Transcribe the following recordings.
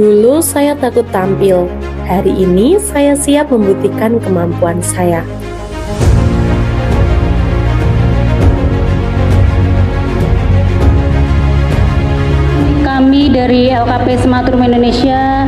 Dulu saya takut tampil, hari ini saya siap membuktikan kemampuan saya. Kami dari LKP Sematrum Indonesia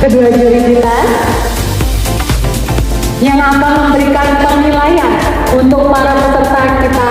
kedua juri kita yang akan memberikan penilaian untuk para peserta kita.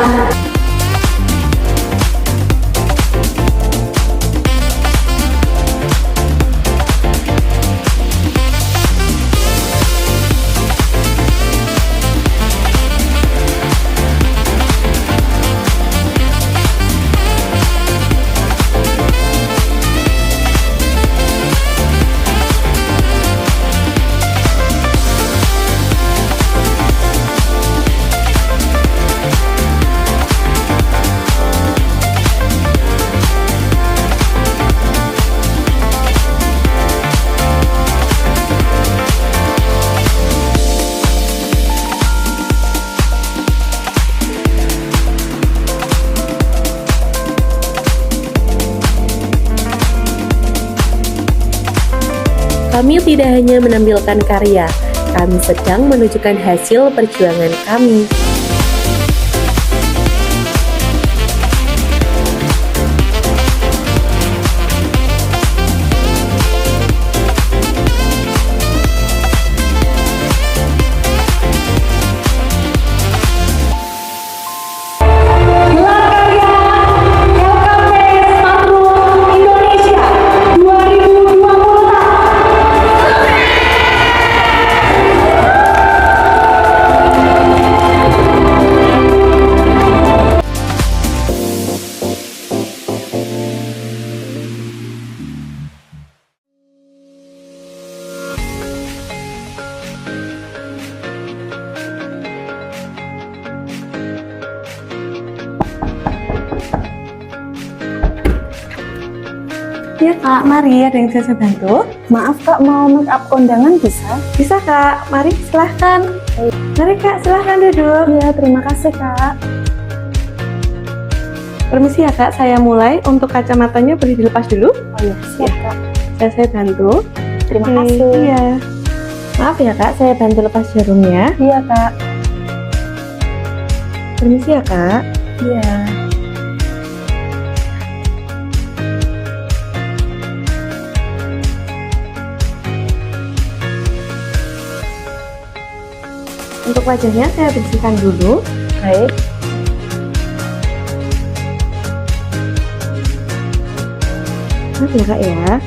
Kami tidak hanya menampilkan karya, kami sedang menunjukkan hasil perjuangan kami. Ya kak, mari ada yang bisa bantu. Maaf kak, mau make up kondangan bisa? Bisa kak, mari silahkan. Mari kak, silahkan duduk. Iya, terima kasih kak. Permisi ya kak, saya mulai. Untuk kacamatanya boleh dilepas dulu. Oh iya, siap kak. Saya bantu. Terima Oke, kasih. Iya. Maaf ya kak, saya bantu lepas jarumnya. Iya kak. Permisi ya kak. Iya. Untuk wajahnya saya bersihkan dulu. Baik. Maaf ya kak ya.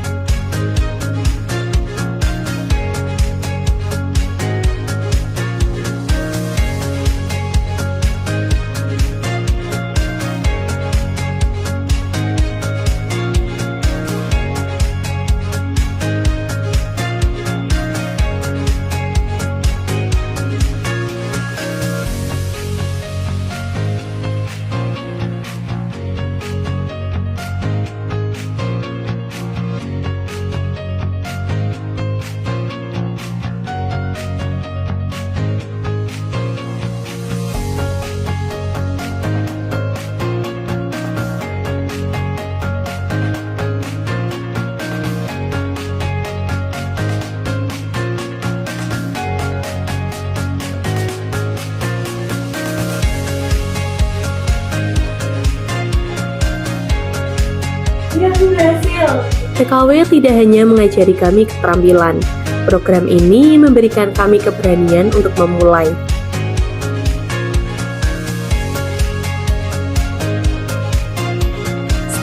TKW tidak hanya mengajari kami keterampilan, program ini memberikan kami keberanian untuk memulai.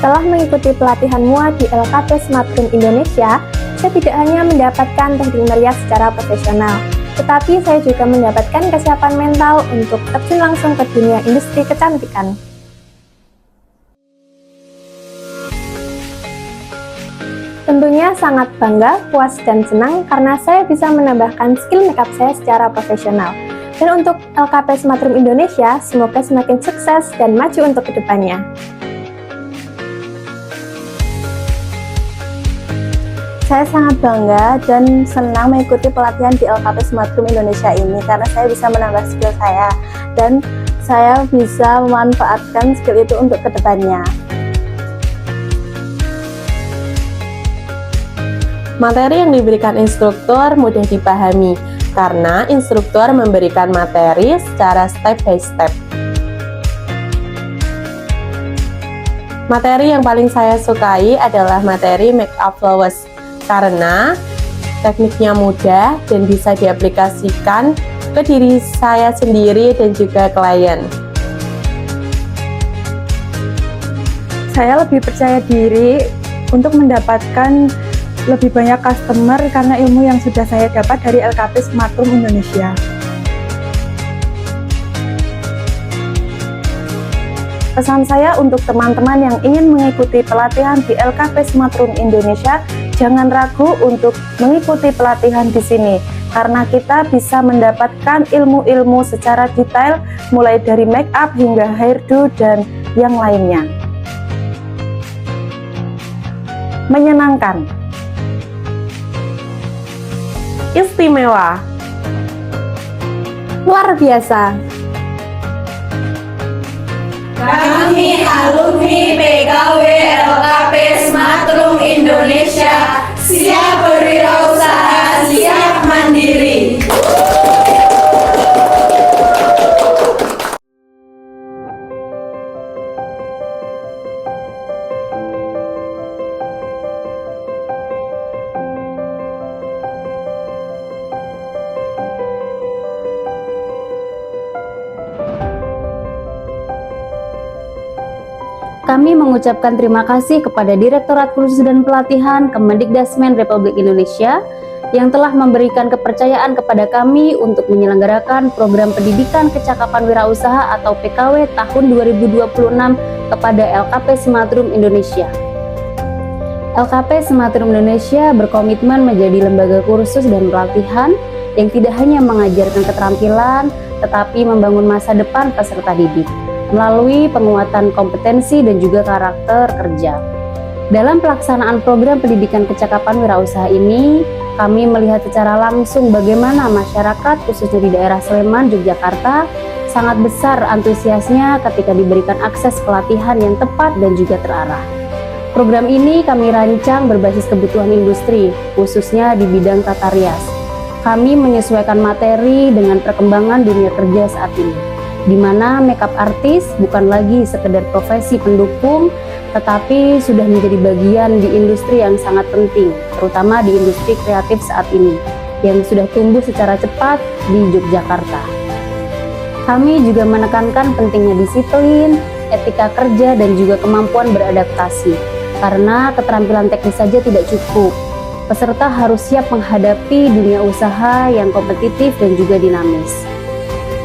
Setelah mengikuti pelatihan MUA di LKP Smart Room Indonesia, saya tidak hanya mendapatkan teknik merias secara profesional, tetapi saya juga mendapatkan kesiapan mental untuk terjun langsung ke dunia industri kecantikan. Tentunya sangat bangga, puas, dan senang karena saya bisa menambahkan skill makeup saya secara profesional. Dan untuk LKP Smart Room Indonesia, semoga semakin sukses dan maju untuk kedepannya. Saya sangat bangga dan senang mengikuti pelatihan di LKP Smart Room Indonesia ini karena saya bisa menambah skill saya dan saya bisa memanfaatkan skill itu untuk kedepannya. Materi yang diberikan instruktur mudah dipahami karena instruktur memberikan materi secara step by step. Materi yang paling saya sukai adalah materi makeup flawless karena tekniknya mudah dan bisa diaplikasikan ke diri saya sendiri dan juga klien. Saya lebih percaya diri untuk mendapatkan lebih banyak customer karena ilmu yang sudah saya dapat dari LKP Smart Room Indonesia. Pesan saya untuk teman-teman yang ingin mengikuti pelatihan di LKP Smart Room Indonesia, jangan ragu untuk mengikuti pelatihan di sini karena kita bisa mendapatkan ilmu-ilmu secara detail mulai dari make up hingga hairdo dan yang lainnya. Menyenangkan, Istimewa, Luar biasa! Kami alumni PKW LKP Smart Room Indonesia siap berwirausaha, siap mandiri. Kami mengucapkan terima kasih kepada Direktorat Kursus dan Pelatihan Kemendikdasmen Republik Indonesia yang telah memberikan kepercayaan kepada kami untuk menyelenggarakan program pendidikan kecakapan wirausaha atau PKW tahun 2026 kepada LKP Smart Room Indonesia. LKP Smart Room Indonesia berkomitmen menjadi lembaga kursus dan pelatihan yang tidak hanya mengajarkan keterampilan, tetapi membangun masa depan peserta didik melalui penguatan kompetensi dan juga karakter kerja. Dalam pelaksanaan program pendidikan kecakapan wirausaha ini, kami melihat secara langsung bagaimana masyarakat khususnya di daerah Sleman, Yogyakarta sangat besar antusiasnya ketika diberikan akses pelatihan yang tepat dan juga terarah. Program ini kami rancang berbasis kebutuhan industri, khususnya di bidang tata rias. Kami menyesuaikan materi dengan perkembangan dunia kerja saat ini, di mana makeup artist bukan lagi sekedar profesi pendukung, tetapi sudah menjadi bagian di industri yang sangat penting, terutama di industri kreatif saat ini, yang sudah tumbuh secara cepat di Yogyakarta. Kami juga menekankan pentingnya disiplin, etika kerja, dan juga kemampuan beradaptasi, karena keterampilan teknis saja tidak cukup. Peserta harus siap menghadapi dunia usaha yang kompetitif dan juga dinamis.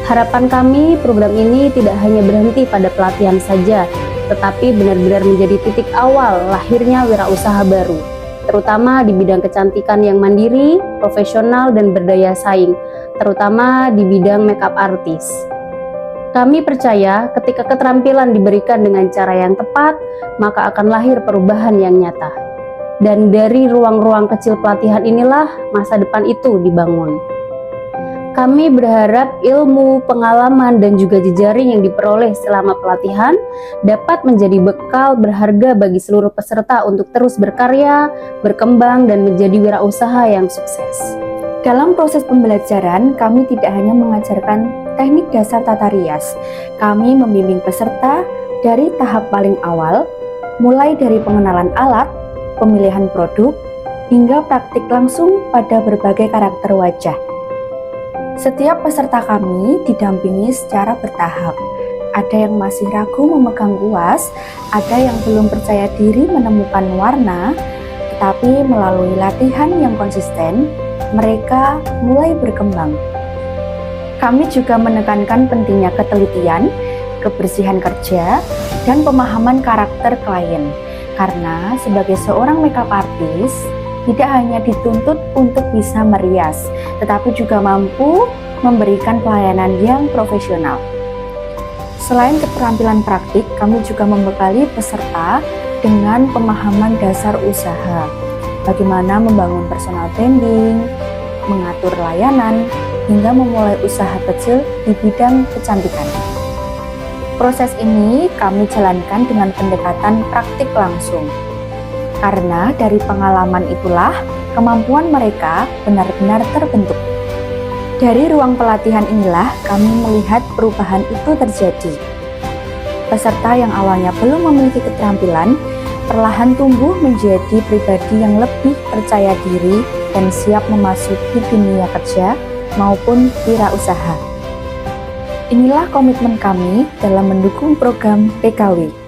Harapan kami, program ini tidak hanya berhenti pada pelatihan saja, tetapi benar-benar menjadi titik awal lahirnya wirausaha baru, terutama di bidang kecantikan yang mandiri, profesional, dan berdaya saing, terutama di bidang makeup artist. Kami percaya ketika keterampilan diberikan dengan cara yang tepat, maka akan lahir perubahan yang nyata. Dan dari ruang-ruang kecil pelatihan inilah masa depan itu dibangun. Kami berharap ilmu, pengalaman, dan juga jejaring yang diperoleh selama pelatihan dapat menjadi bekal berharga bagi seluruh peserta untuk terus berkarya, berkembang, dan menjadi wirausaha yang sukses. Dalam proses pembelajaran, kami tidak hanya mengajarkan teknik dasar tata rias. Kami membimbing peserta dari tahap paling awal, mulai dari pengenalan alat, pemilihan produk, hingga praktik langsung pada berbagai karakter wajah. Setiap peserta kami didampingi secara bertahap. Ada yang masih ragu memegang kuas, ada yang belum percaya diri menemukan warna, tetapi melalui latihan yang konsisten, mereka mulai berkembang. Kami juga menekankan pentingnya ketelitian, kebersihan kerja, dan pemahaman karakter klien. Karena sebagai seorang makeup artist, tidak hanya dituntut untuk bisa merias, tetapi juga mampu memberikan pelayanan yang profesional. Selain keterampilan praktik, kami juga membekali peserta dengan pemahaman dasar usaha, bagaimana membangun personal branding, mengatur layanan, hingga memulai usaha kecil di bidang kecantikan. Proses ini kami jalankan dengan pendekatan praktik langsung, karena dari pengalaman itulah kemampuan mereka benar-benar terbentuk. Dari ruang pelatihan inilah kami melihat perubahan itu terjadi. Peserta yang awalnya belum memiliki keterampilan, perlahan tumbuh menjadi pribadi yang lebih percaya diri dan siap memasuki dunia kerja maupun wirausaha. Inilah komitmen kami dalam mendukung program PKW.